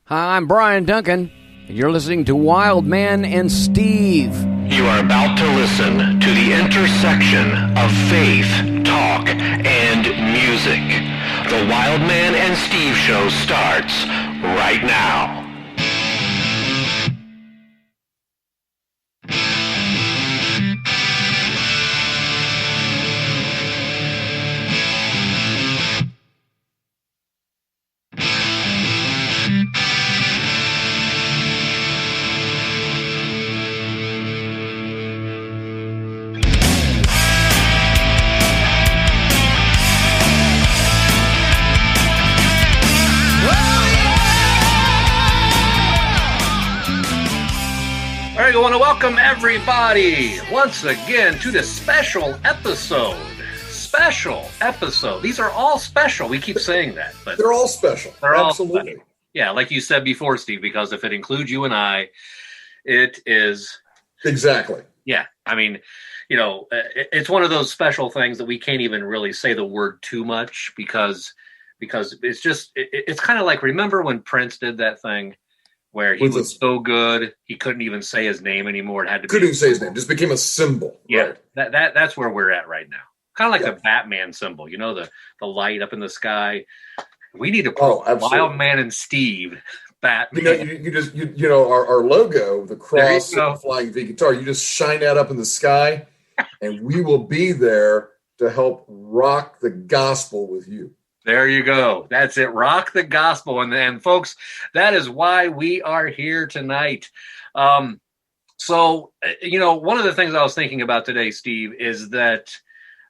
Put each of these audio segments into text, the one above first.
Hi, I'm Brian Duncan, and you're listening to Wildman and Steve. You are about to listen to the intersection of faith, talk, and music. The Wildman and Steve show starts right now. I want to welcome everybody once again to this special episode. Special episode. These are all special. We keep saying that, but they're all special. They're Absolutely. all special. Yeah, like you said before, Steve, because if it includes you and I, it is exactly. Yeah, I mean, you know, it's one of those special things that we can't even really say the word too much because it's just it's kind of like, remember when Prince did that thing where he was so good he couldn't even say his name anymore. It had to couldn't even say his name. Just became a symbol. Yeah, right. That's where we're at right now. Kind of like the Batman symbol, you know, the light up in the sky. We need to put Wildman and Steve Batman. You know, our logo, the cross, the flying V guitar. You just shine that up in the sky, and we will be there to help rock the gospel with you. There you go. That's it. Rock the gospel. And folks, that is why we are here tonight. So, you know, one of the things I was thinking about today, Steve, is that,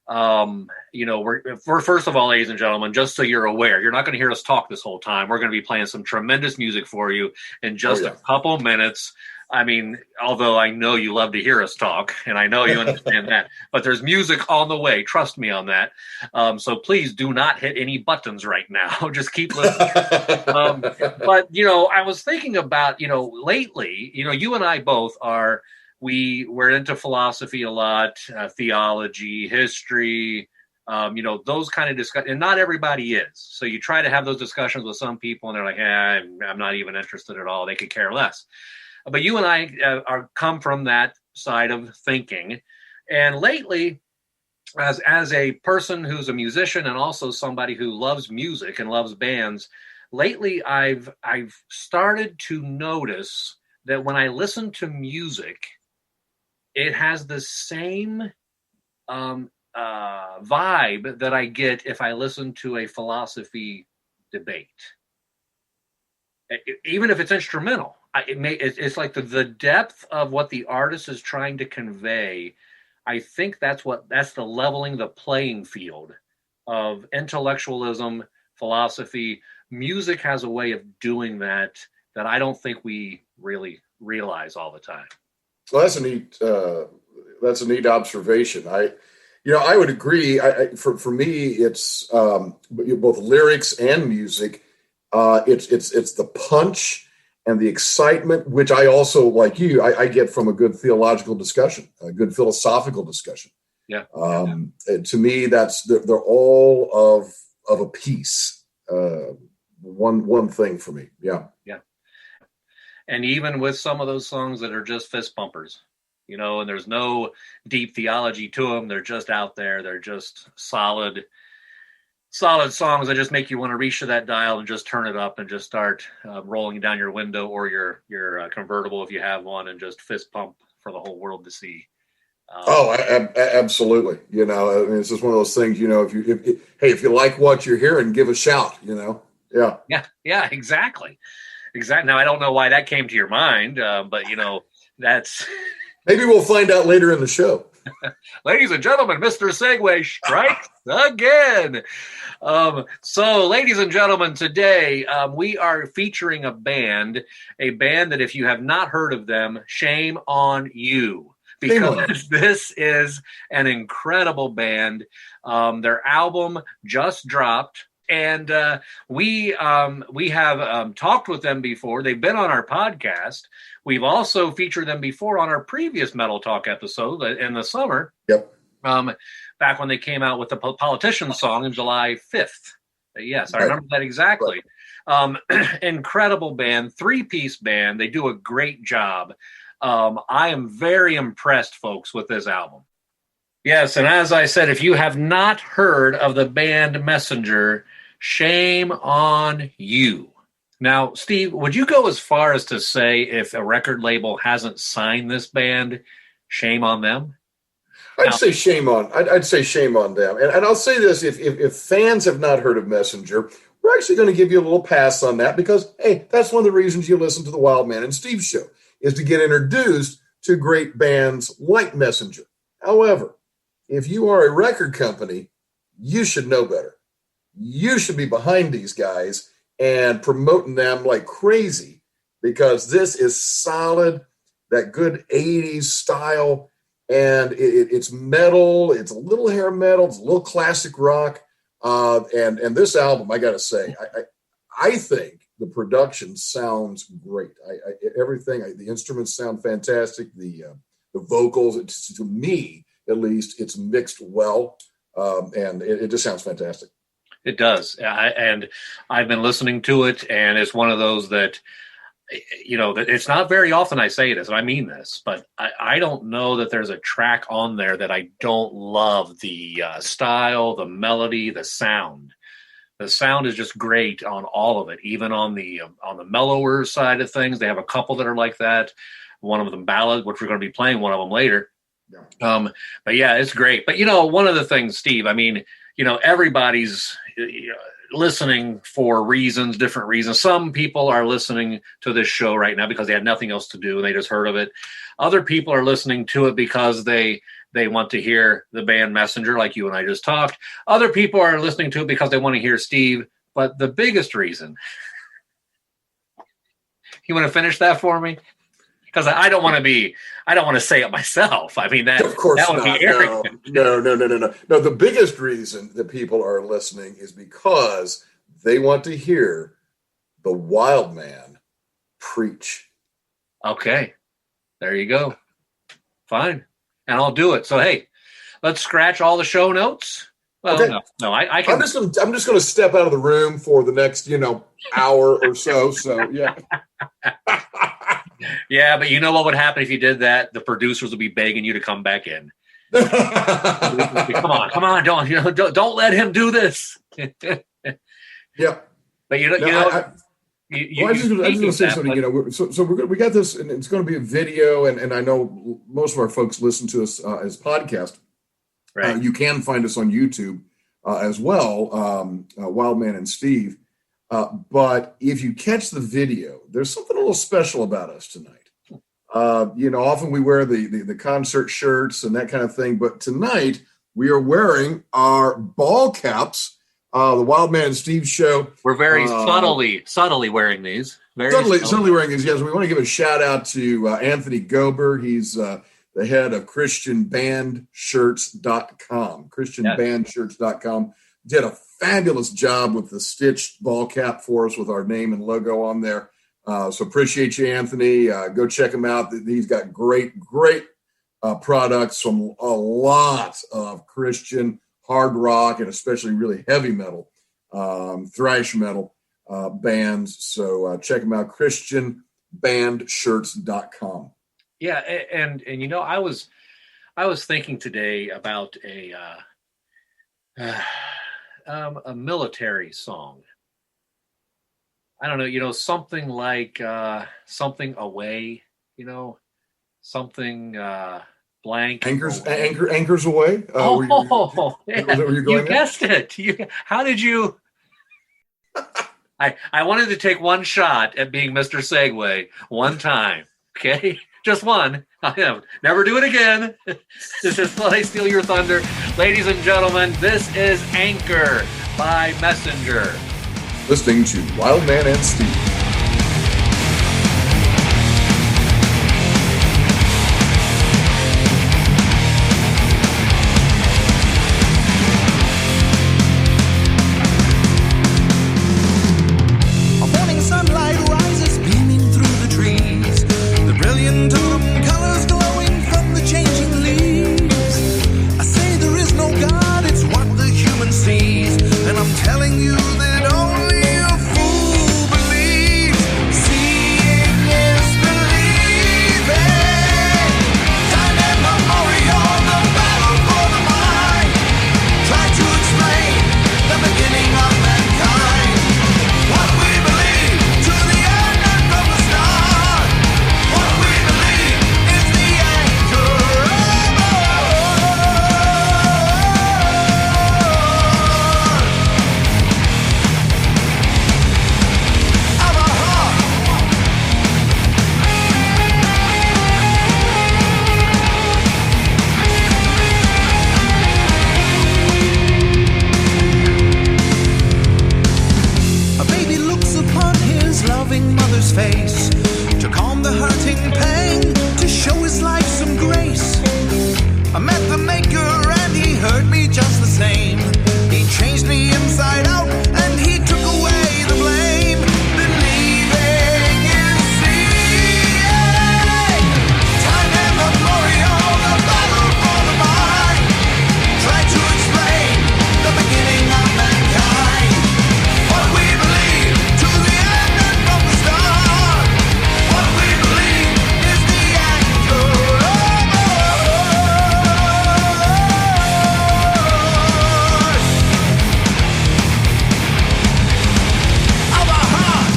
you know, we're first of all, ladies and gentlemen, just so you're aware, you're not going to hear us talk this whole time. We're going to be playing some tremendous music for you in just a couple minutes. I mean, although I know you love to hear us talk, and I know you understand that, but there's music on the way. Trust me on that. So please do not hit any buttons right now. Just keep listening. But, you know, I was thinking about, you know, lately, you know, you and I both we're into philosophy a lot, theology, history, you know, those kind of discussions, and not everybody is. So you try to have those discussions with some people, and they're like, I'm not even interested at all. They could care less. But you and I come from that side of thinking. And lately, as a person who's a musician and also somebody who loves music and loves bands, lately I've started to notice that when I listen to music, it has the same vibe that I get if I listen to a philosophy debate. Even if it's instrumental. It's like the depth of what the artist is trying to convey. I think that's the leveling the playing field of intellectualism, philosophy. Music has a way of doing that I don't think we really realize all the time. Well, that's a neat observation. I would agree. For me, it's both lyrics and music. It's the punch and the excitement, which I also, like you, I get from a good theological discussion, a good philosophical discussion. Yeah. To me, they're all of a piece. One thing for me. Yeah. Yeah. And even with some of those songs that are just fist pumpers, you know, and there's no deep theology to them. They're just out there. They're just solid songs that just make you want to reach to that dial and just turn it up and just start rolling down your window or your convertible if you have one and just fist pump for the whole world to see. Absolutely. You know, I mean, it's just one of those things. You know, if you like what you're hearing, give a shout. You know, yeah, exactly. Now I don't know why that came to your mind, but you know, that's maybe we'll find out later in the show. Ladies and gentlemen, Mr. Segway strikes again. So, ladies and gentlemen, today we are featuring a band that if you have not heard of them, shame on you. Because this is an incredible band. Their album just dropped. And we have talked with them before. They've been on our podcast. We've also featured them before on our previous Metal Talk episode in the summer. Yep. Back when they came out with the Politician song on July 5th. Yes, I remember that exactly. Incredible band, 3-piece band. They do a great job. I am very impressed, folks, with this album. Yes, and as I said, if you have not heard of the band Messenger, shame on you. Now, Steve, would you go as far as to say if a record label hasn't signed this band, shame on them? I'd say shame on them. And I'll say this, if fans have not heard of Messenger, we're actually going to give you a little pass on that because, hey, that's one of the reasons you listen to the Wildman and Steve show, is to get introduced to great bands like Messenger. However, if you are a record company, you should know better. You should be behind these guys and promoting them like crazy because this is solid, that good 80s style, and it's metal, it's a little hair metal, it's a little classic rock, and this album, I got to say, I think the production sounds great. Everything, the instruments sound fantastic, the vocals, to me, at least, it's mixed well, and it just sounds fantastic. It does. And I've been listening to it, and it's one of those that, that it's not very often I say this, and I mean this, but I don't know that there's a track on there that I don't love the style, the melody, the sound. The sound is just great on all of it, even on the mellower side of things. They have a couple that are like that. One of them ballad, which we're going to be playing one of them later. Yeah. But yeah, it's great. But one of the things, Steve, everybody's listening for different reasons. Some people are listening to this show right now because they had nothing else to do and they just heard of it. Other people are listening to it because they want to hear the band Messenger, like you and I just talked. Other people are listening to it because they want to hear Steve. But the biggest reason, you want to finish that for me? Because I don't want to say it myself. I mean, of course that would not. be arrogant. No. No, the biggest reason that people are listening is because they want to hear the Wildman preach. Okay. There you go. Fine. And I'll do it. So, hey, let's scratch all the show notes. Well, okay. No, I can. I'm just going to step out of the room for the next, hour or so. So, yeah. Yeah, but you know what would happen if you did that? The producers would be begging you to come back in. Come on, don't let him do this. Yeah, but I was just going to say something. So we got this, and it's going to be a video, and I know most of our folks listen to us as podcast. Right. You can find us on YouTube as well, Wildman and Steve. But if you catch the video, there's something a little special about us tonight. Often we wear the concert shirts and that kind of thing, but tonight we are wearing our ball caps. The Wildman and Steve show. We're very subtly wearing these. Subtly wearing these. Yes, we want to give a shout out to Anthony Gober. He's the head of ChristianBandShirts.com. ChristianBandShirts.com. Did a fabulous job with the stitched ball cap for us with our name and logo on there. So appreciate you, Anthony. Go check him out. He's got great products from a lot of Christian hard rock and especially really heavy metal, thrash metal bands. So check him out, ChristianBandShirts.com. Yeah, and I was thinking today about a military song. I don't know, something like something away, something blank. Anchors away. You guessed it. How did you? I wanted to take one shot at being Mr. Segway one time. Okay, just one. Never do it again. This is Let I Steal Your Thunder. Ladies and gentlemen, this is Anchor by Messenger. Listening to Wildman and Steve. And I'm telling you that only a fool face to calm the hurting pain, to show his life some grace. I met the maker and he heard me just the same. He changed me inside out and he took away the blame. Believing in seeing, time immemorial, the battle for the mind. Try to explain the beginning of mankind. What we believe to the end and from the start. What we believe is the anchor of our heart.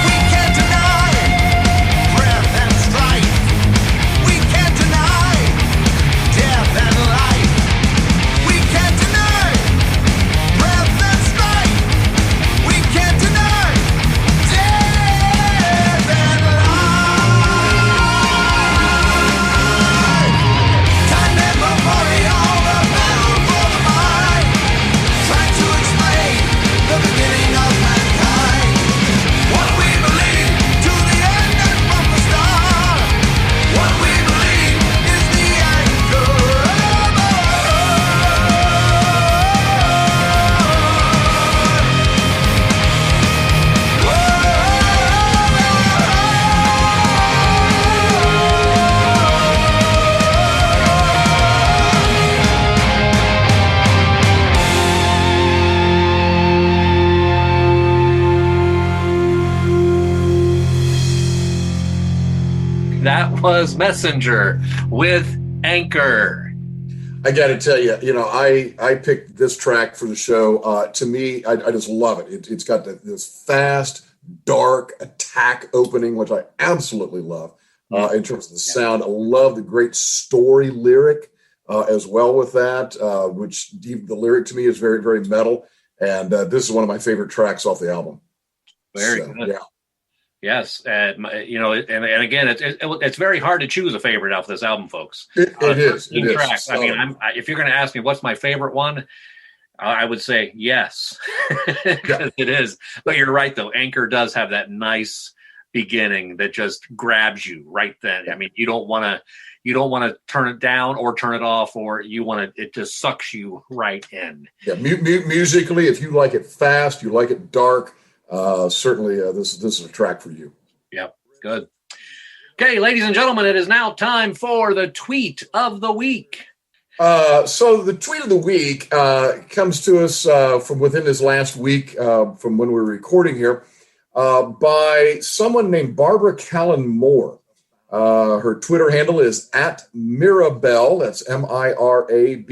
We can't deny breath and strife. We can't deny death and life. We can't deny breath and strife. We can't deny death and life. Time immemorial, the battle for the mind. Trying to explain the beginning of mankind. What we believe to the end and from the start. What we believe is the anchor of That was Messenger with Anchor. I got to tell you, I picked this track for the show. To me, I just love it. It's got this fast, dark attack opening, which I absolutely love in terms of the sound. I love the great story lyric as well with that, which the lyric to me is very, very metal. And this is one of my favorite tracks off the album. Very good. Yeah. Yes, and again, it's very hard to choose a favorite off this album, folks. It is. 13 tracks. I mean, if you're going to ask me what's my favorite one, I would say yes, because it is. But you're right, though. Anchor does have that nice beginning that just grabs you right then. I mean, you don't want to turn it down or turn it off, or it just sucks you right in. Yeah, musically, if you like it fast, you like it dark. Certainly, this is a track for you. Yep, good. Okay, ladies and gentlemen, it is now time for the tweet of the week. So the tweet of the week comes to us from within this last week, from when we were recording here, by someone named Barbara Callan Moore. Her Twitter handle is @Mirabelle. That's MIRABELLE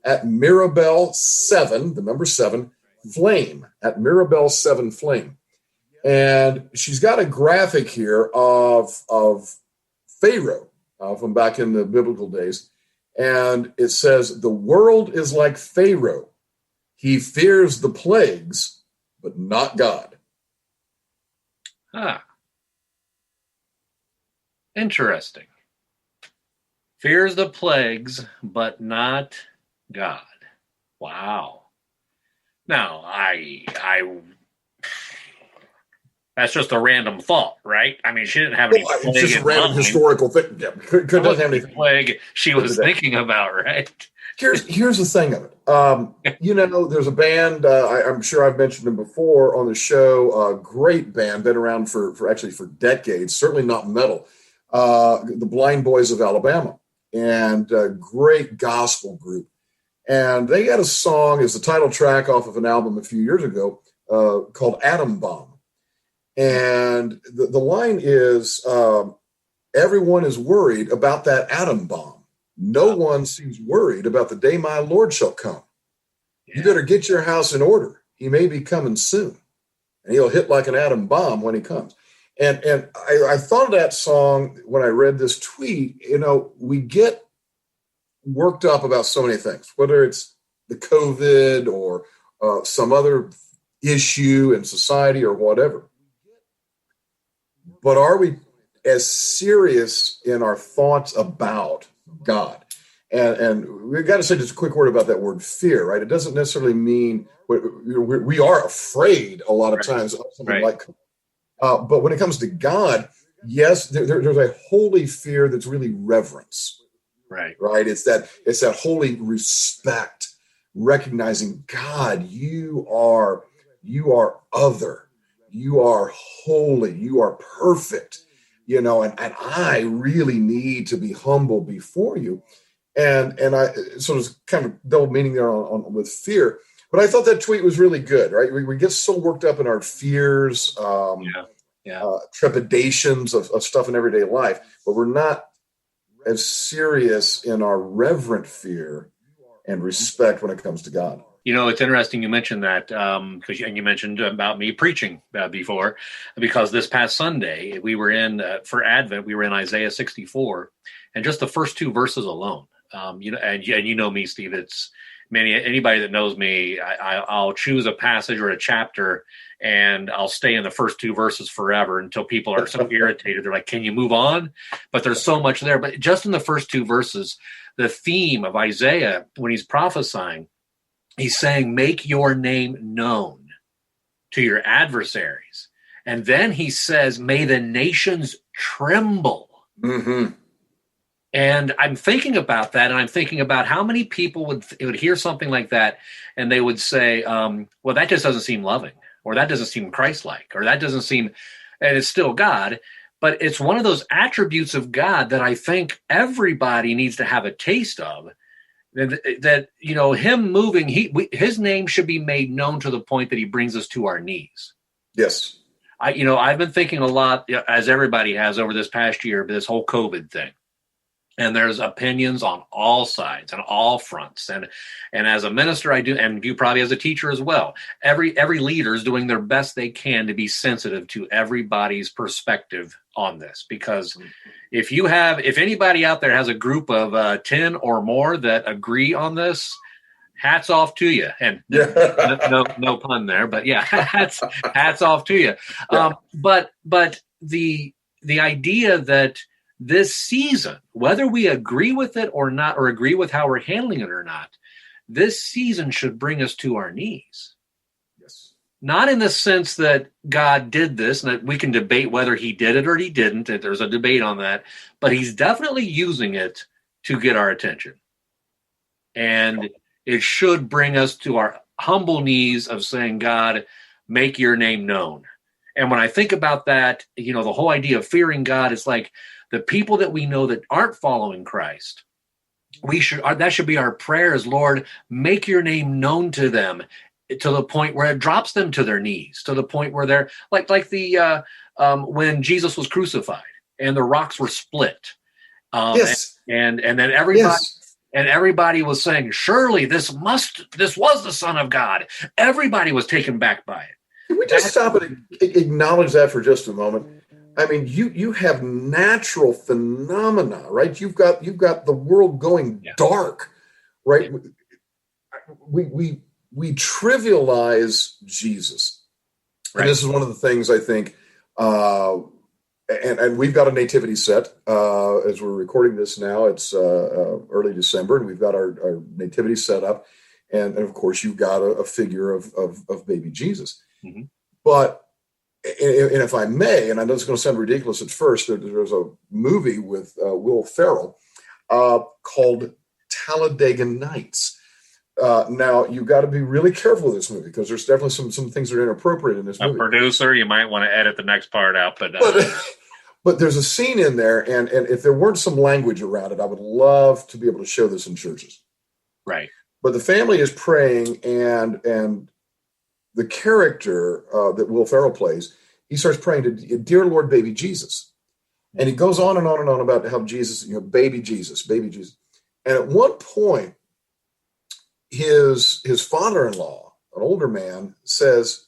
@Mirabelle7, the number 7. Flame, @Mirabelle7 Flame. And she's got a graphic here of Pharaoh from back in the biblical days. And it says, "The world is like Pharaoh. He fears the plagues, but not God." Interesting. Fears the plagues, but not God. Wow. Now, that's just a random thought, right? I mean, she didn't have any plague. It's just a random mind. historical thing. Yeah, doesn't have any plague she was thinking about, right? Here's the thing of it. There's a band. I'm sure I've mentioned them before on the show. A great band, been around for decades. Certainly not metal. The Blind Boys of Alabama, and a great gospel group. And they had a song as the title track off of an album a few years ago called Atom Bomb. And the line is, everyone is worried about that atom bomb. No one seems worried about the day my Lord shall come. You better get your house in order. He may be coming soon, and he'll hit like an atom bomb when he comes. And I thought of that song when I read this tweet. We get worked up about so many things, whether it's the COVID or some other issue in society or whatever. But are we as serious in our thoughts about God? And we've got to say just a quick word about that word fear, right? It doesn't necessarily mean we are afraid a lot of times of something like, but when it comes to God, yes, there's a holy fear that's really reverence, right? It's that holy respect, recognizing God, you are other, you are holy, you are perfect, and I really need to be humble before you. And I so there's kind of double meaning there on with fear, but I thought that tweet was really good, right? We get so worked up in our fears, trepidations of stuff in everyday life, but we're not as serious in our reverent fear and respect when it comes to God. It's interesting you mentioned that because you mentioned about me preaching before, because this past Sunday we were in for Advent, we were in Isaiah 64, and just the first two verses alone. And you know me, Steve. It's anybody that knows me. I'll choose a passage or a chapter, and I'll stay in the first two verses forever until people are so irritated. They're like, "Can you move on?" But there's so much there. But just in the first two verses, the theme of Isaiah when he's prophesying, he's saying, "Make your name known to your adversaries," and then he says, "May the nations tremble." Mm-hmm. And I'm thinking about that, and I'm thinking about how many people would hear something like that, and they would say, well, that just doesn't seem loving, or that doesn't seem Christ-like, or that doesn't seem, and it's still God, but it's one of those attributes of God that I think everybody needs to have a taste of, that him moving, his name should be made known to the point that he brings us to our knees. Yes. I've been thinking a lot, as everybody has over this past year, this whole COVID thing. And there's opinions on all sides and all fronts. And as a minister, I do, and you probably as a teacher as well, every leader is doing their best they can to be sensitive to everybody's perspective on this. Because if anybody out there has a group of 10 or more that agree on this, hats off to you. And no pun there, but yeah, hats off to you. Yeah. But the idea that this season, whether we agree with it or not, or agree with how we're handling it or not, this season should bring us to our knees. Yes. Not in the sense that God did this, and that we can debate whether he did it or he didn't. There's a debate on that, but he's definitely using it to get our attention. And it should bring us to our humble knees of saying, God, make your name known. And when I think about that, the whole idea of fearing God is like, the people that we know that aren't following Christ, that should be our prayers. Lord, make your name known to them to the point where it drops them to their knees, to the point where they're like the when Jesus was crucified and the rocks were split. Yes. And then everybody was saying, surely this was the Son of God. Everybody was taken back by it. Can we just stop and acknowledge that for just a moment? I mean, you have natural phenomena, right? You've got the world going dark, right? We trivialize Jesus, and this is one of the things I think. And we've got a nativity set as we're recording this now. It's early December, and we've got our nativity set up, and of course you've got a figure of baby Jesus, but. And if I may, and I know it's going to sound ridiculous at first, there's a movie with Will Ferrell called Talladega Nights. Now, you've got to be really careful with this movie because there's definitely some things that are inappropriate in this movie. Producer, you might want to edit the next part out. But there's a scene in there, and if there weren't some language around it, I would love to be able to show this in churches. Right. But the family is praying, and the character that Will Ferrell plays, he starts praying to dear Lord, baby Jesus. And he goes on and on and on about how Jesus, baby Jesus, baby Jesus. And at one point, his father-in-law, an older man, says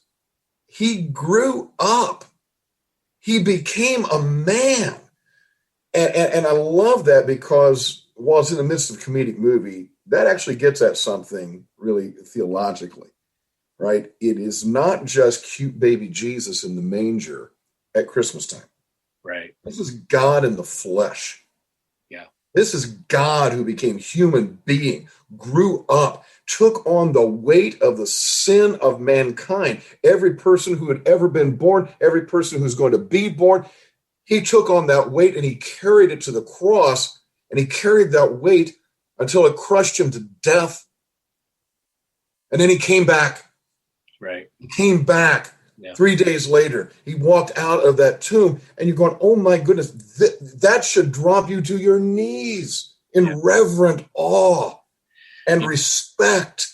he grew up. He became a man. And I love that because while it's in the midst of a comedic movie, that actually gets at something really theologically, right? It is not just cute baby Jesus in the manger at Christmas time. Right. This is God in the flesh. Yeah. This is God who became human being, grew up, took on the weight of the sin of mankind. Every person who had ever been born, every person who's going to be born, he took on that weight and he carried it to the cross, and he carried that weight until it crushed him to death. And then he came back. Right. He came back. Yeah. 3 days later, he walked out of that tomb, and you're going, oh my goodness, that should drop you to your knees in reverent awe and respect,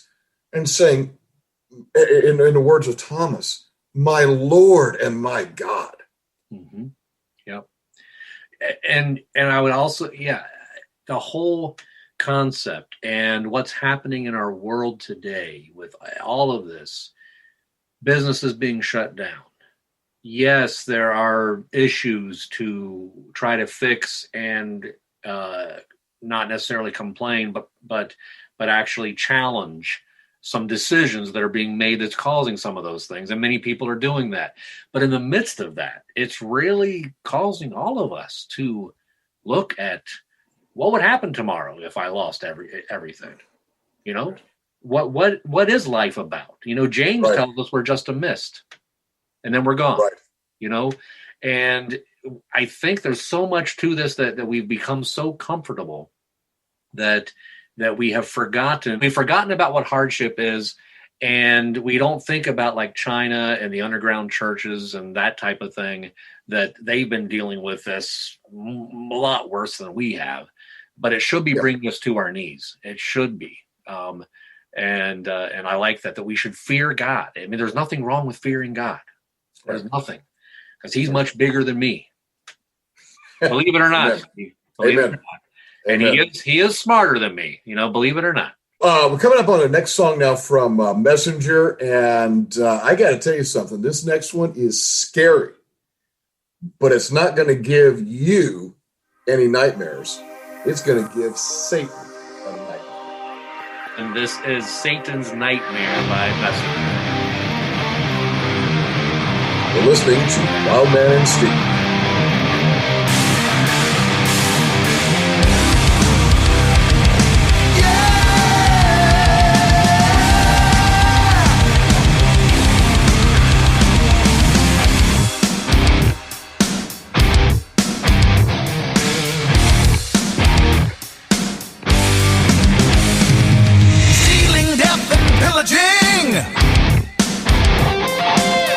and saying, in the words of Thomas, my Lord and my God. Mm-hmm. Yep. And I would also, the whole concept and what's happening in our world today with all of this, businesses being shut down. Yes, there are issues to try to fix and not necessarily complain, but actually challenge some decisions that are being made that's causing some of those things. And many people are doing that. But in the midst of that, it's really causing all of us to look at what would happen tomorrow if I lost everything. You know, what is life about? You know, James tells us we're just a mist and then we're gone, you know, and I think there's so much to this that we've become so comfortable that we have forgotten. We've forgotten about what hardship is, and we don't think about like China and the underground churches and that type of thing, that they've been dealing with this a lot worse than we have. But it should be bringing us to our knees. It should be. And I like that we should fear God. I mean, there's nothing wrong with fearing God. There's nothing, because he's much bigger than me. Believe it or not. Believe it or not. And he is smarter than me, you know, believe it or not. We're coming up on the next song now from Messenger, and I got to tell you something. This next one is scary, but it's not going to give you any nightmares. It's going to give Satan a nightmare. And this is Satan's Nightmare by Messenger. You're listening to Wildman and Steve.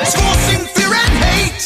It's forcing fear and hate.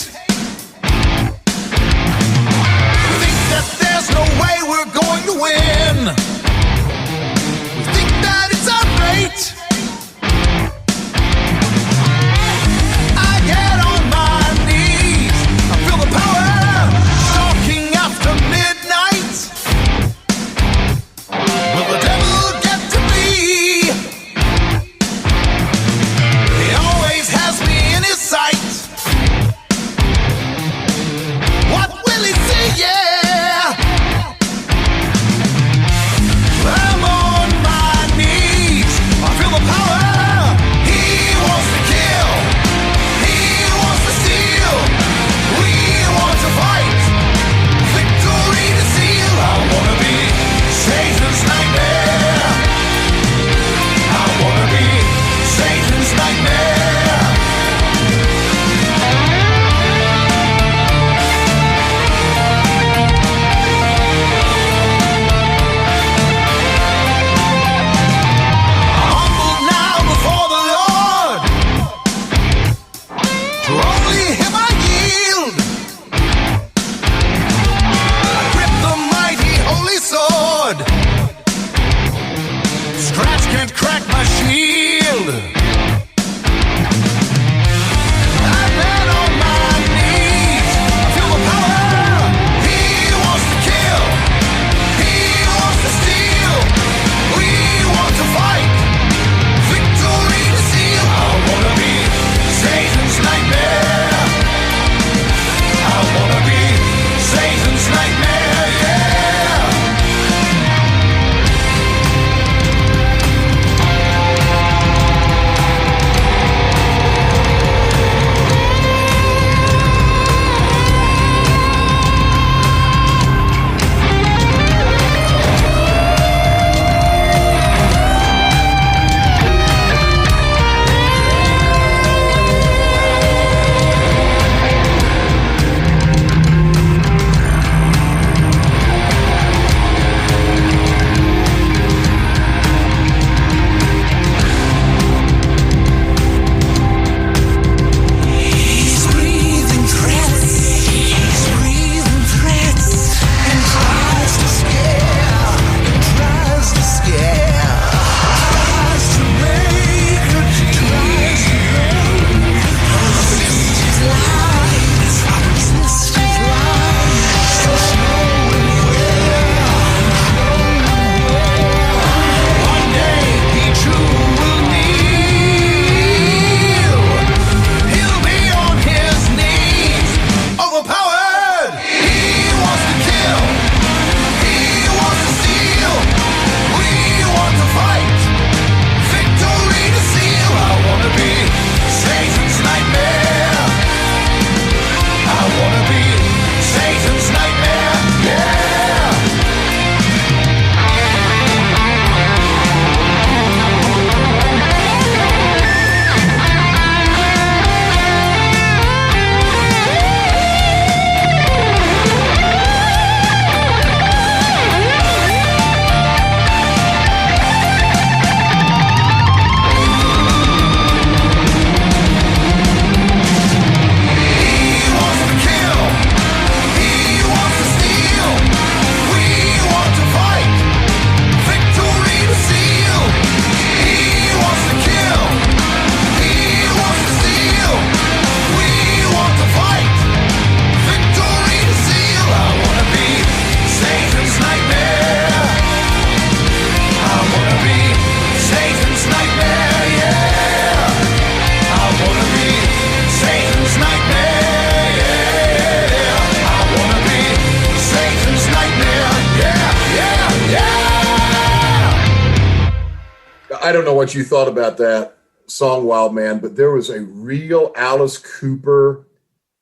I don't know what you thought about that song, Wild Man, but there was a real Alice Cooper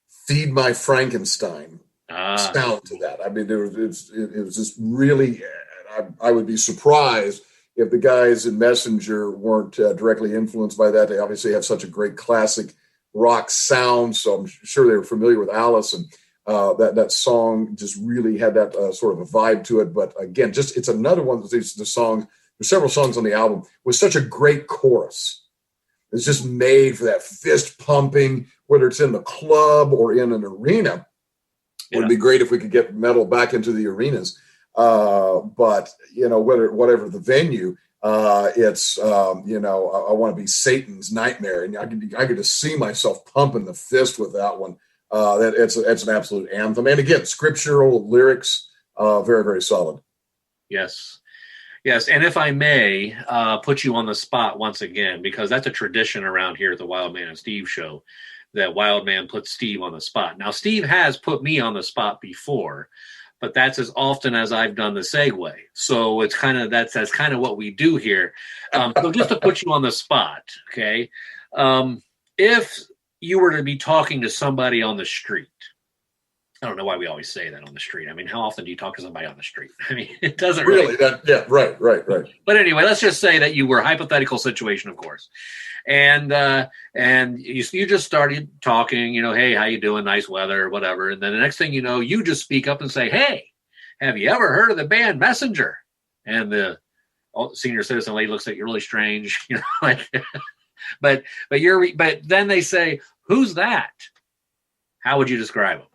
"Feed My Frankenstein" sound to that. I mean, it was just really. I would be surprised if the guys in Messenger weren't directly influenced by that. They obviously have such a great classic rock sound, so I'm sure they were familiar with Alice, and that song just really had that sort of a vibe to it. But again, it's another one of these the songs. There's several songs on the album with such a great chorus. It's just made for that fist pumping, whether it's in the club or in an arena. It would be great if we could get metal back into the arenas. But whatever the venue, it's I want to be Satan's nightmare, and I could just see myself pumping the fist with that one. That it's an absolute anthem, and again, scriptural lyrics, very, very solid. Yes. And if I may put you on the spot once again, because that's a tradition around here at the Wildman and Steve show, that Wildman puts Steve on the spot. Now, Steve has put me on the spot before, but that's as often as I've done the segue. So it's that's kind of what we do here. So just to put you on the spot, okay? If you were to be talking to somebody on the street, I don't know why we always say that on the street. I mean, how often do you talk to somebody on the street? I mean, it doesn't really. Right. But anyway, let's just say that you were hypothetical situation, of course, and you just started talking. Hey, how you doing? Nice weather, or whatever. And then the next thing you know, you just speak up and say, "Hey, have you ever heard of the band Messenger?" And the senior citizen lady looks at you really strange, like. But then they say, "Who's that?" How would you describe them?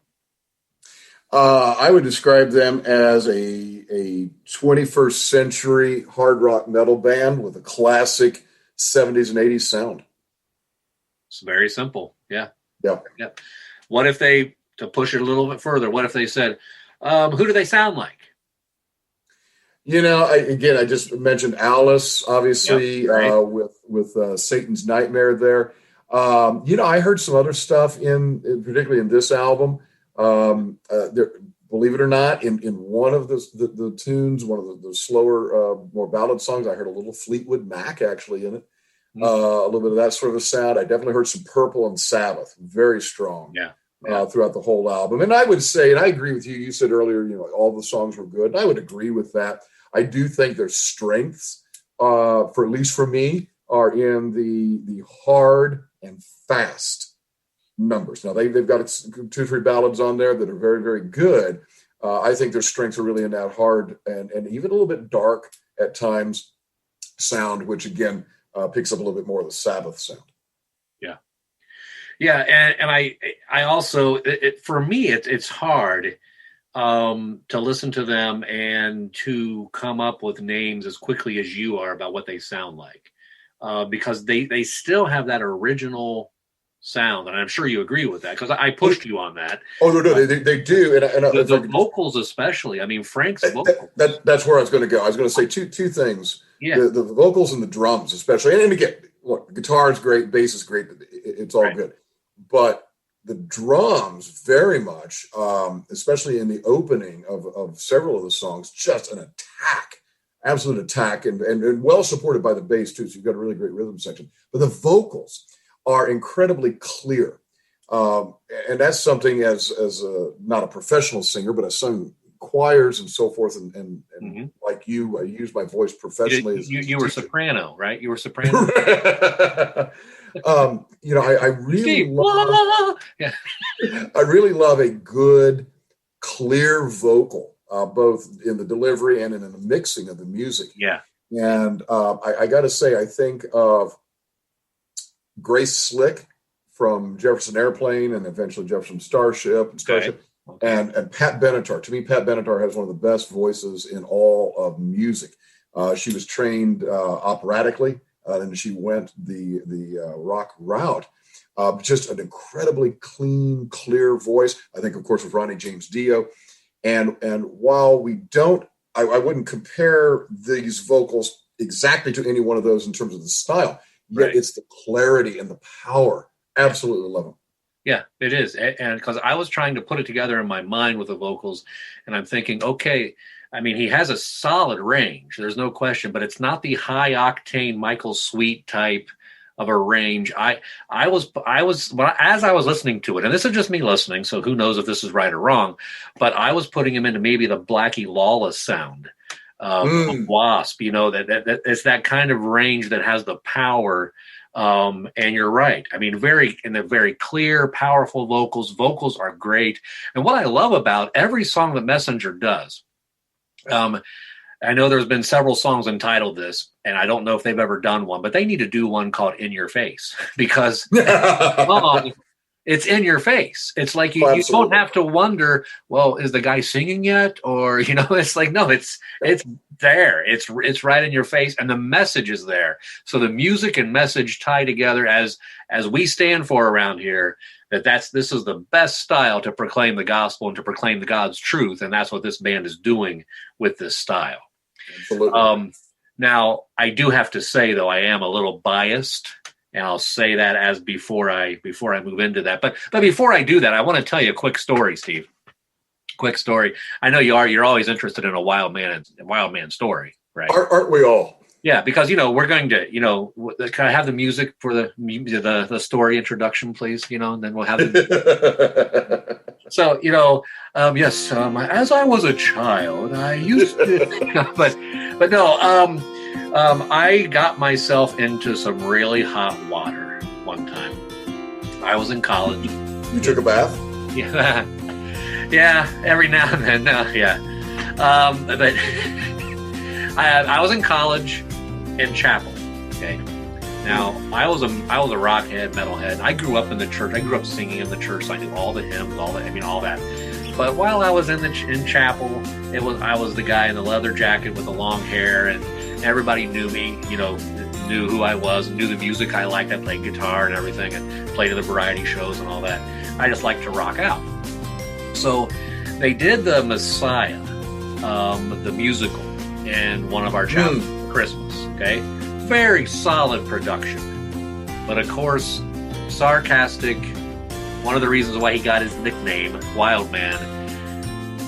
I would describe them as a 21st century hard rock metal band with a classic 70s and 80s sound. It's very simple. Yeah. Yeah. What if to push it a little bit further, what if they said, who do they sound like? I just mentioned Alice, obviously, with Satan's Nightmare there. I heard some other stuff particularly in this album. Believe it or not, in one of the tunes, one of the slower, more ballad songs, I heard a little Fleetwood Mac actually in it. A little bit of that sort of a sound. I definitely heard some Purple and Sabbath, very strong. Throughout the whole album. And I would say, and I agree with you, you said earlier, all the songs were good. And I would agree with that. I do think their strengths, at least for me, are in the hard and fast numbers. Now they've got 2-3 ballads on there that are very, very good. I think their strengths are really in that hard and even a little bit dark at times sound, which again picks up a little bit more of the Sabbath sound. And I also for me it's hard to listen to them and to come up with names as quickly as you are about what they sound like, because they still have that original sound, and I'm sure you agree with that because I pushed you on that. Oh no, they do, and the vocals especially. I mean, Frank's vocals. That's where I was going to go. I was going to say two things. Yeah, the vocals and the drums especially, and again, look, the guitar is great, bass is great, it's all good, but the drums very much, especially in the opening of several of the songs, just an attack. Absolute attack, and well supported by the bass too. So you've got a really great rhythm section, but the vocals are incredibly clear, and that's something as not a professional singer, but I've sung choirs and so forth, and like you, I use my voice professionally. You were soprano, right? You were soprano. I really love. I really love a good, clear vocal, both in the delivery and in the mixing of the music. Yeah, and I got to say, I think of Grace Slick from Jefferson Airplane and eventually Jefferson Starship. And Pat Benatar. To me, Pat Benatar has one of the best voices in all of music. She was trained operatically, and she went the rock route. Just an incredibly clean, clear voice. I think, of course, with Ronnie James Dio. And while I wouldn't compare these vocals exactly to any one of those in terms of the style. Yet it's the clarity and the power. Absolutely love them. Yeah, it is. And because I was trying to put it together in my mind with the vocals, and I'm thinking, okay, I mean, he has a solid range. There's no question, but it's not the high octane Michael Sweet type of a range. As I was listening to it, and this is just me listening, so who knows if this is right or wrong, but I was putting him into maybe the Blackie Lawless sound of Wasp. That it's that kind of range that has the power. And you're right. I mean, very clear, powerful vocals. Vocals are great. And what I love about every song that Messenger does, I know there's been several songs entitled this, and I don't know if they've ever done one, but they need to do one called In Your Face, because it's in your face. It's like you don't have to wonder, well, is the guy singing yet? Or, it's like, no, it's there. It's right in your face, and the message is there. So the music and message tie together as we stand for around here, this is the best style to proclaim the gospel and to proclaim the God's truth. And that's what this band is doing with this style. Absolutely. Now, I do have to say, though, I am a little biased, and I'll say that as before I move into that. But before I do that, I want to tell you a quick story, Steve. Quick story. I know you're always interested in a Wildman story, right? Aren't we all? Yeah, because we're going to can I have the music for the story introduction, please? And then we'll have the. So yes, as I was a child, I used to, but no, I got myself into some really hot water one time. I was in college. You took a bath? Yeah, yeah, every now and then, yeah. But I was in college in chapel. Okay. Now I was a rockhead, metalhead. I grew up in the church. I grew up singing in the church. So I knew all the hymns, all that. But while I was in chapel, I was the guy in the leather jacket with the long hair, and everybody knew me. Knew who I was, knew the music I liked. I played guitar and everything, and played at the variety shows and all that. I just liked to rock out. So they did the Messiah, the musical, in one of our chapels for Christmas. Okay, very solid production, but of course, sarcastic. One of the reasons why he got his nickname, Wildman,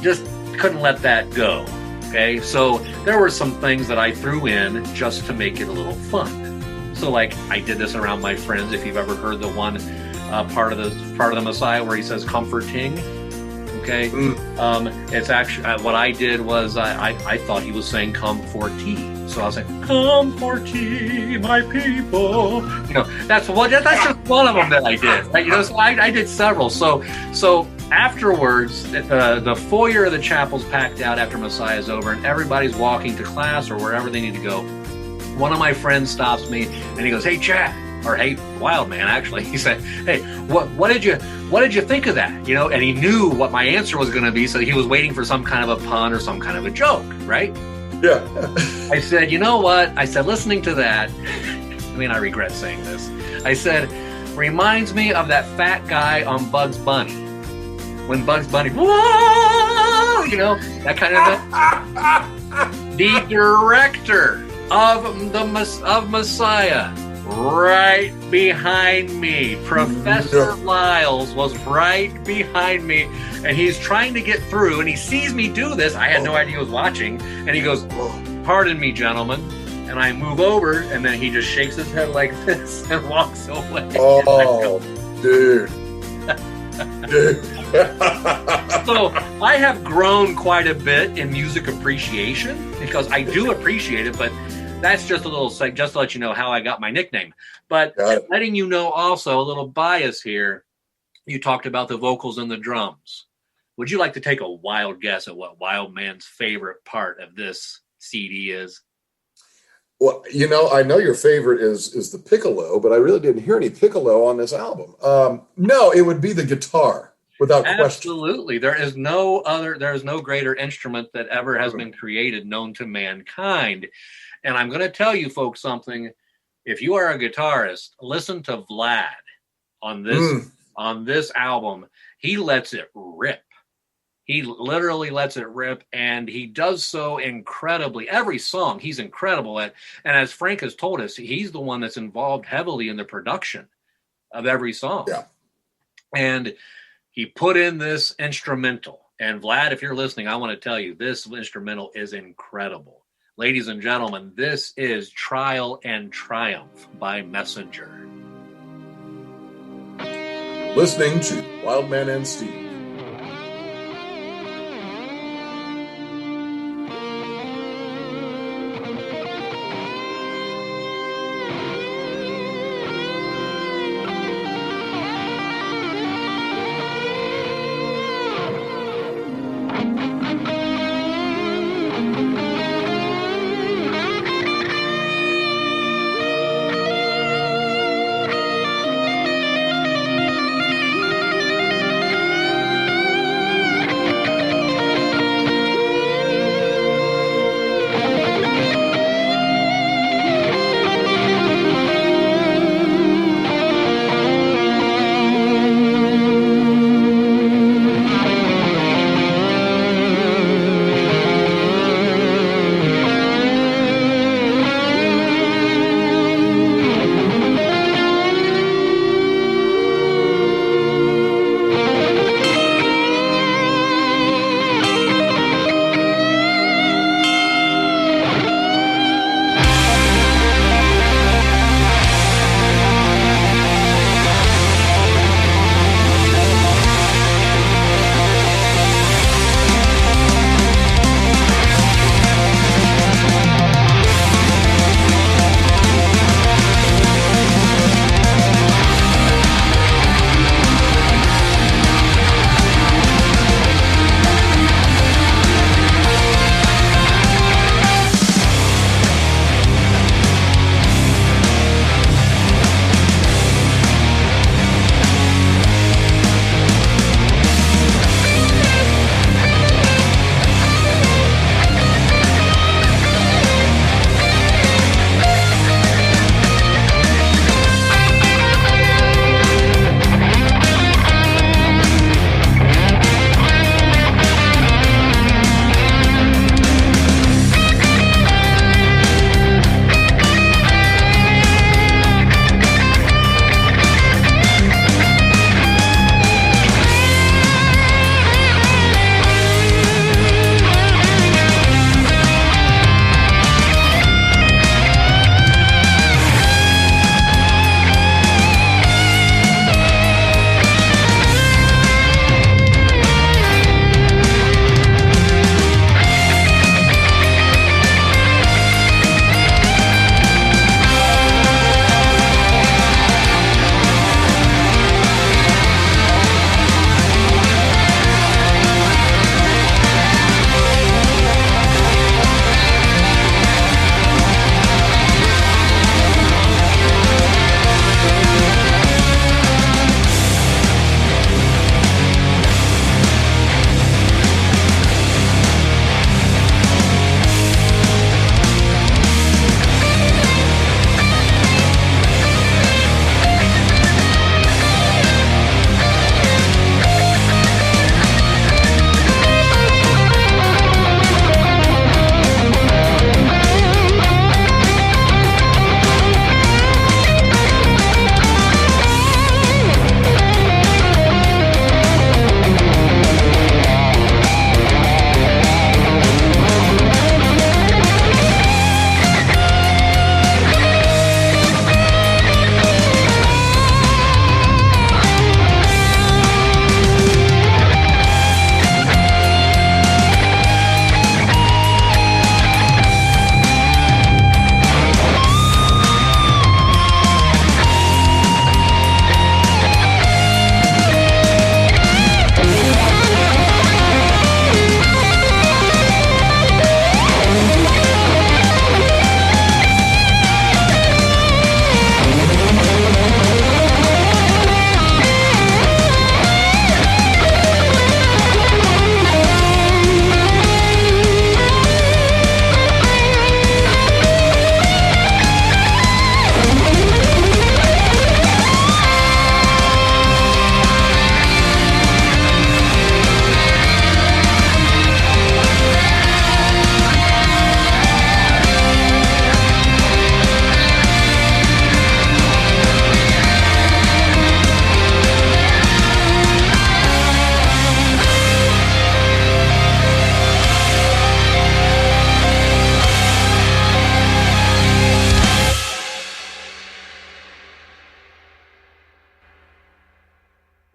just couldn't let that go. Okay, so there were some things that I threw in just to make it a little fun. So, like, I did this around my friends. If you've ever heard the one part of the Messiah where he says "comforting," okay, it's actually what I did was I thought he was saying "come for tea." So I was like, "Come for tea, my people." That's just one of them that I did. Right? So I did several. So afterwards, the foyer of the chapel's packed out after Messiah's over, and everybody's walking to class or wherever they need to go. One of my friends stops me and he goes, "Hey, Chad," or "Hey, Wildman," actually. He said, "Hey, what did you think of that?" And he knew what my answer was going to be, so he was waiting for some kind of a pun or some kind of a joke, right? Yeah. I said, "You know what?" I said, listening to that, I mean, I regret saying this. I said, reminds me of that fat guy on Bugs Bunny. When Bugs Bunny, whoa, that kind of thing. The director of Messiah, right behind me. Professor Lyles was right behind me, and he's trying to get through, and he sees me do this. I had no idea he was watching, and he goes, "Pardon me, gentlemen." And I move over, and then he just shakes his head like this and walks away. Oh, dude. So I have grown quite a bit in music appreciation, because I do appreciate it, but that's just a little just to let you know how I got my nickname. But letting you know also, a little bias here, you talked about the vocals and the drums. Would you like to take a wild guess at what Wildman's favorite part of this CD is? Well, I know your favorite is the piccolo, but I really didn't hear any piccolo on this album. No, it would be the guitar, without question. Absolutely. There is no greater instrument that ever has been created known to mankind. And I'm going to tell you folks something. If you are a guitarist, listen to Vlad on this album. He lets it rip. He literally lets it rip, and he does so incredibly. Every song he's incredible at. And as Frank has told us, he's the one that's involved heavily in the production of every song. Yeah. And he put in this instrumental. And Vlad, if you're listening, I want to tell you this instrumental is incredible. Ladies and gentlemen, this is Trial and Triumph by Messenger. Listening to Wildman and Steve.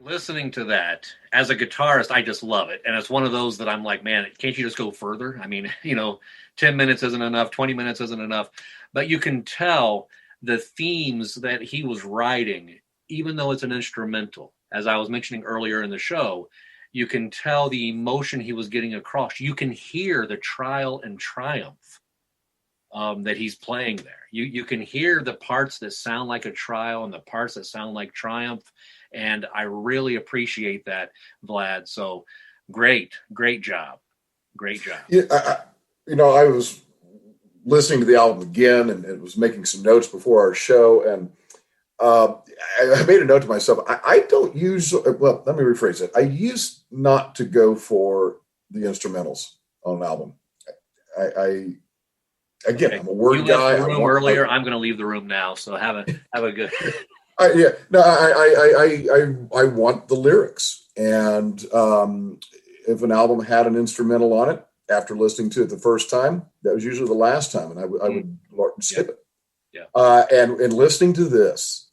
listening to that as a guitarist, I just love it. And it's one of those that I'm like, man, can't you just go further? I mean, 10 minutes isn't enough, 20 minutes isn't enough, but you can tell the themes that he was writing, even though it's an instrumental, as I was mentioning earlier in the show, you can tell the emotion he was getting across. You can hear the trial and triumph that he's playing there. You can hear the parts that sound like a trial and the parts that sound like triumph. And I really appreciate that, Vlad. So great job. Great job. Yeah, I was listening to the album again and was making some notes before our show. And I made a note to myself. I don't use, well, let me rephrase it. I used not to go for the instrumentals on an album. Again, I'm a word you guy. Left the room earlier. I'm going to leave the room now. So have a good. I want the lyrics, and if an album had an instrumental on it, after listening to it the first time, that was usually the last time, and I would skip it. Yeah. And listening to this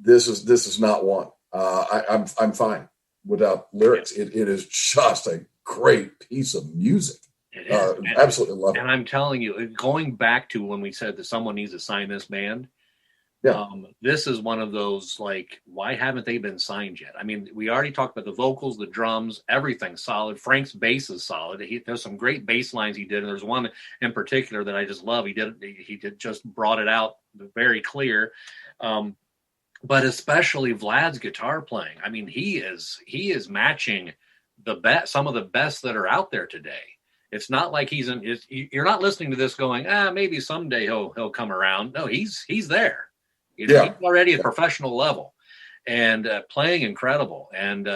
is not one. I'm fine without lyrics. Yeah. It is just a great piece of music. It is. Absolutely love it. And I'm telling you, going back to when we said that someone needs to sign this band, this is one of those, like, why haven't they been signed yet? I mean, we already talked about the vocals, the drums, everything's solid. Frank's bass is solid. There's some great bass lines he did, and there's one in particular that I just love. He just brought it out very clear. But especially Vlad's guitar playing. I mean, he is matching the best, some of the best that are out there today. It's not like you're not listening to this going, maybe someday he'll come around. No, he's there. He's already at professional level and playing incredible. And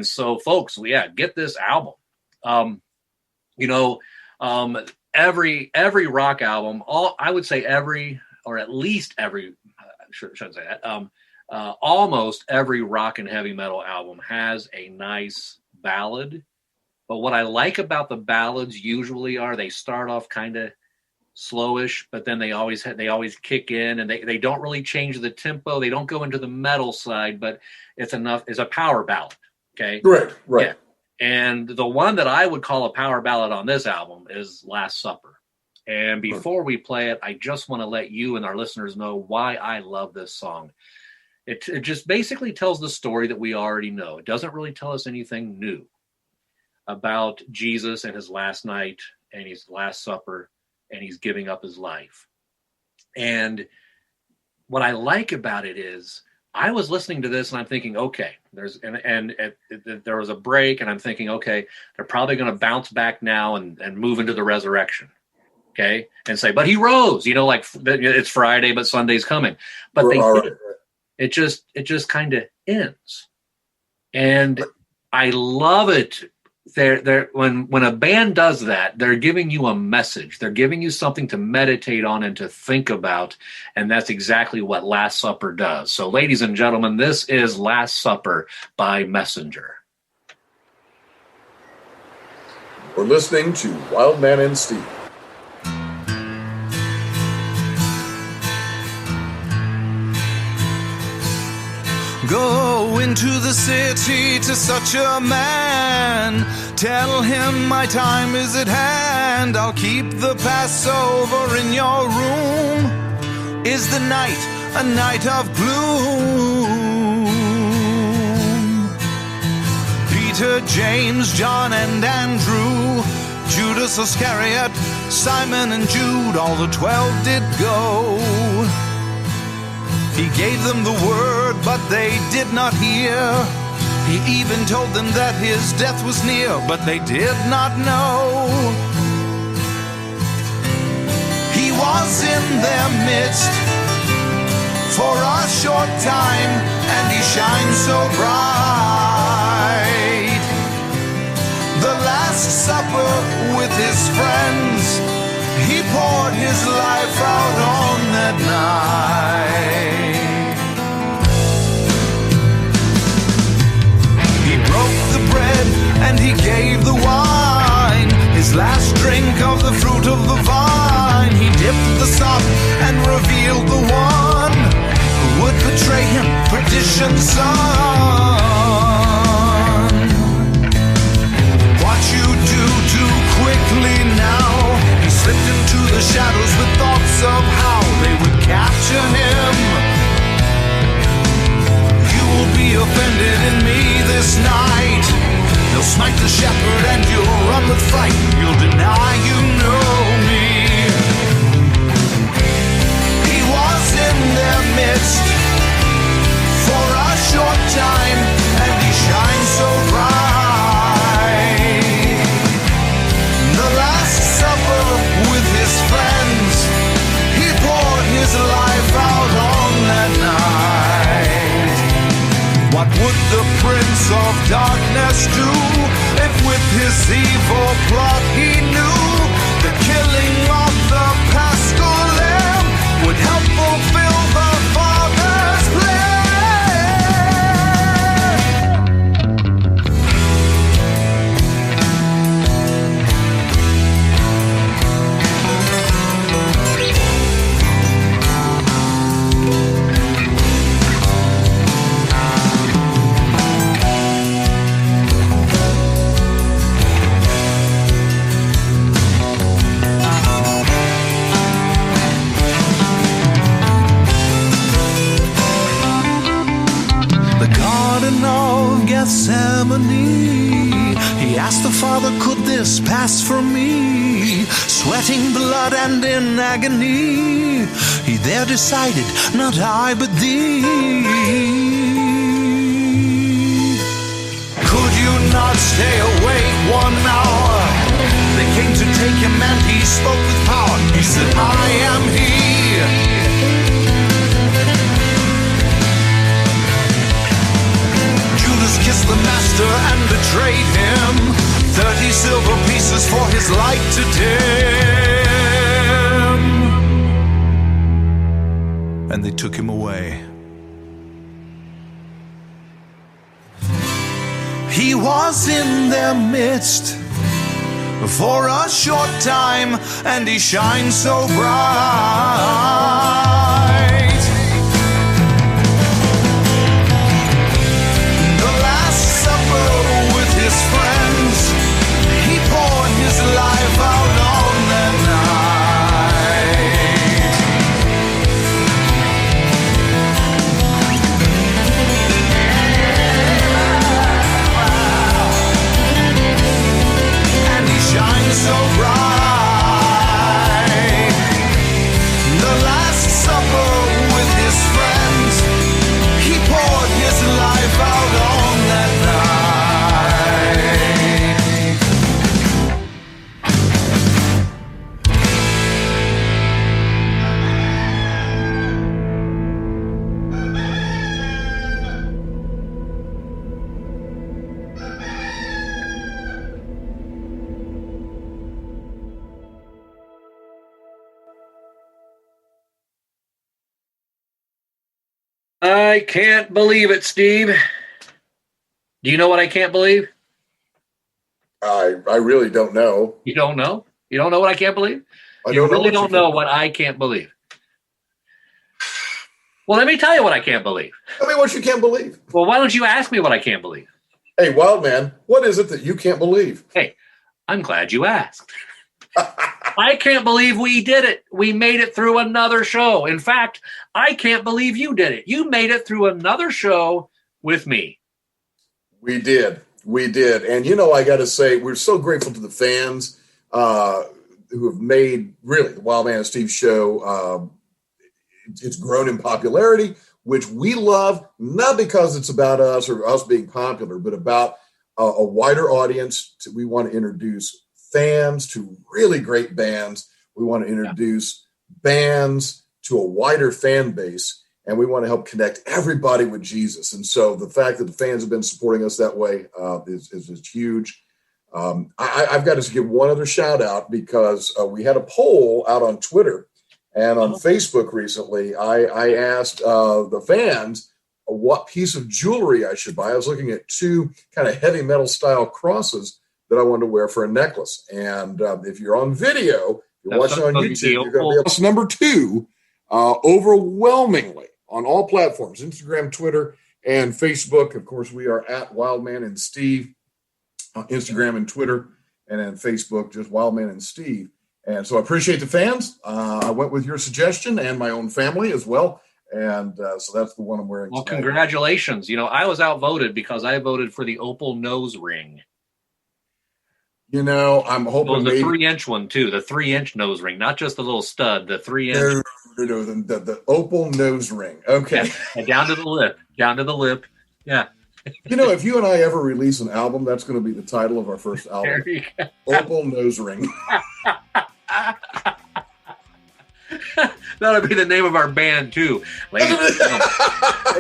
so, folks, get this album. Every rock album, I would say almost every rock and heavy metal album has a nice ballad. But what I like about the ballads usually are they start off kind of slowish, but then they always kick in, and they don't really change the tempo. They don't go into the metal side, but it's a power ballad. Okay. Right. Yeah. And the one that I would call a power ballad on this album is Last Supper. And before we play it, I just want to let you and our listeners know why I love this song. It just basically tells the story that we already know. It doesn't really tell us anything new about Jesus and his last night and his last supper, and he's giving up his life. And what I like about it is I was listening to this and I'm thinking, okay, there was a break, and I'm thinking, okay, they're probably going to bounce back now and move into the resurrection. Okay. And say, but he rose, like it's Friday, but Sunday's coming. But they didn't. It just kind of ends. And I love it. When a band does that, they're giving you a message. They're giving you something to meditate on and to think about. And that's exactly what Last Supper does. So, ladies and gentlemen, this is Last Supper by Messenger. We're listening to Wildman and Steve. Go into the city to such a man. Tell him my time is at hand. I'll keep the Passover in your room. Is the night a night of gloom? Peter, James, John, and Andrew, Judas Iscariot, Simon and Jude, all the 12 did go. He gave them the word, but they did not hear. He even told them that his death was near, but they did not know. He was in their midst for a short time, and he shines so bright. The Last Supper with his friends, he poured his life out on that night. He broke the bread and he gave the wine, his last drink of the fruit of the vine. He dipped the sop and revealed the one who would betray him, perdition's son. this night. They'll smite the shepherd and you'll run with fright. You'll deny you know me. He was in their midst for a short time, and he shines so bright. The Last Supper with his friends, he poured his life out on that night. What would the Prince of Darkness do if with his evil plot he knew the killing of the Paschal Lamb would help fulfill the Father's plan? Of Gethsemane, he asked the Father, could this pass from me? Sweating blood and in agony, he there decided, not I but thee. Could you not stay awake 1 hour? They came to take him and he spoke with power. He said, I am he. Kissed the master and betrayed him. 30 silver pieces for his light to dim. And they took him away. He was in their midst for a short time, and he shines so bright. His friends, he poured his life out on that night. And he shines so bright. The Last Supper with his friends, he poured his life out on that night. I can't believe it, Steve. Do you know what I can't believe? I really don't know. You don't know? You don't know what I can't believe? You really don't know what I can't believe. Well, let me tell you what I can't believe. Tell me what you can't believe. Well, why don't you ask me what I can't believe? Hey, Wildman, what is it that you can't believe? Hey, I'm glad you asked. I can't believe we did it. We made it through another show. In fact, I can't believe you did it. You made it through another show with me. We did. We did. And, you know, I got to say, we're so grateful to the fans who have made, really, the Wildman and Steve show. It's grown in popularity, which we love, not because it's about us or us being popular, but about a wider audience. We want to introduce fans to really great bands. We want to introduce bands to a wider fan base, and we want to help connect everybody with Jesus. And so the fact that the fans have been supporting us that way is huge. I've got to give one other shout out because we had a poll out on Twitter and on Facebook recently. I asked the fans what piece of jewelry I should buy. I was looking at two kind of heavy metal style crosses that I wanted to wear for a necklace. And if you're on video, you're watching on YouTube, you're going to be able to. Number two, overwhelmingly on all platforms, Instagram, Twitter, and Facebook. Of course, we are at Wildman and Steve on Instagram and Twitter, and then Facebook, just Wildman and Steve. And so I appreciate the fans. I went with your suggestion and my own family as well. And so that's the one I'm wearing. Well, tonight. congratulations. I was outvoted because I voted for the opal nose ring. I'm hoping the maybe 3-inch one too, the 3-inch nose ring, not just the little stud, the 3-inch. No, the opal nose ring. Okay. Yeah, down to the lip. Yeah. If you and I ever release an album, that's going to be the title of our first album. There you go. Opal nose ring. That'll be the name of our band too. Ladies and gentlemen,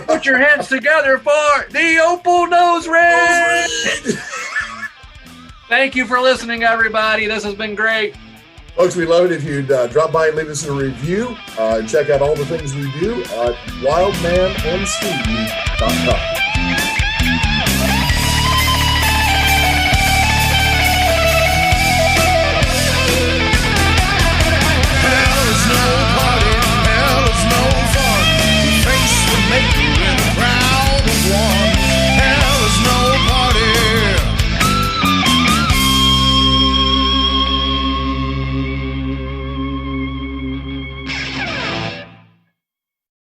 put your hands together for the opal nose ring. Thank you for listening, everybody. This has been great. Folks, we love it if you'd drop by and leave us a review. Check out all the things we do at wildmanandsteve.com.